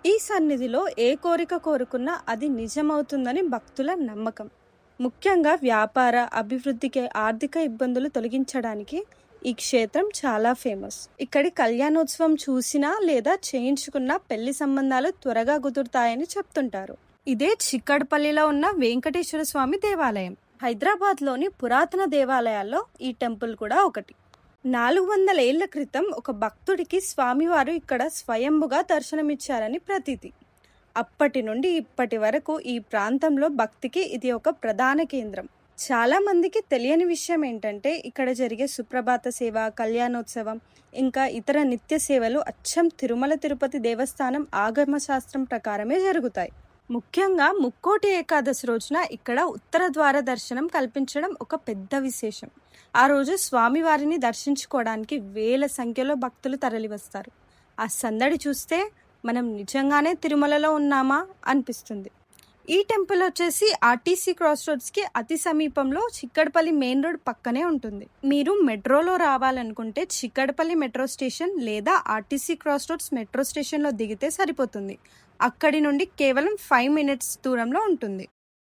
ఈ సన్నిధిలో ఏ కోరిక కోరుకున్నా అది నిజమవుతుందని భక్తుల నమ్మకం. ముఖ్యంగా వ్యాపార అభివృద్ధికి, ఆర్థిక ఇబ్బందులు తొలగించడానికి ఈ క్షేత్రం చాలా ఫేమస్. ఇక్కడి కళ్యాణోత్సవం చూసినా లేదా చేయించుకున్న పెళ్లి సంబంధాలు త్వరగా కుదురుతాయని చెప్తుంటారు. ఇదే చిక్కడపల్లిలో ఉన్న వెంకటేశ్వర స్వామి దేవాలయం. హైదరాబాద్లోని పురాతన దేవాలయాల్లో ఈ టెంపుల్ కూడా ఒకటి. 400 ఏళ్ల క్రితం ఒక భక్తుడికి స్వామివారు ఇక్కడ స్వయంభుగా దర్శనమిచ్చారని ప్రతీతి. అప్పటి నుండి ఇప్పటి వరకు ఈ ప్రాంతంలో భక్తికి ఇది ఒక ప్రధాన కేంద్రం. చాలా మందికి తెలియని విషయం ఏంటంటే ఇక్కడ జరిగే సుప్రభాత సేవ, కళ్యాణోత్సవం, ఇంకా ఇతర నిత్య సేవలు అచ్చం తిరుమల తిరుపతి దేవస్థానం ఆగమ శాస్త్రం ప్రకారమే జరుగుతాయి. ముఖ్యంగా ముక్కోటి ఏకాదశి రోజున ఇక్కడ ఉత్తర ద్వార దర్శనం కల్పించడం ఒక పెద్ద విశేషం. ఆ రోజు స్వామివారిని దర్శించుకోవడానికి వేల సంఖ్యలో భక్తులు తరలివస్తారు. ఆ సందడి చూస్తే మనం నిజంగానే తిరుమలలో ఉన్నామా అనిపిస్తుంది. ఈ టెంపుల్ వచ్చేసి ఆర్టీసీ క్రాస్ రోడ్స్కి అతి సమీపంలో చిక్కడపల్లి మెయిన్ రోడ్ పక్కనే ఉంటుంది. మీరు మెట్రోలో రావాలనుకుంటే చిక్కడపల్లి మెట్రో స్టేషన్ లేదా ఆర్టీసీ క్రాస్ రోడ్స్ మెట్రో స్టేషన్లో దిగితే సరిపోతుంది. అక్కడి నుండి కేవలం 5 minutes దూరంలో ఉంటుంది.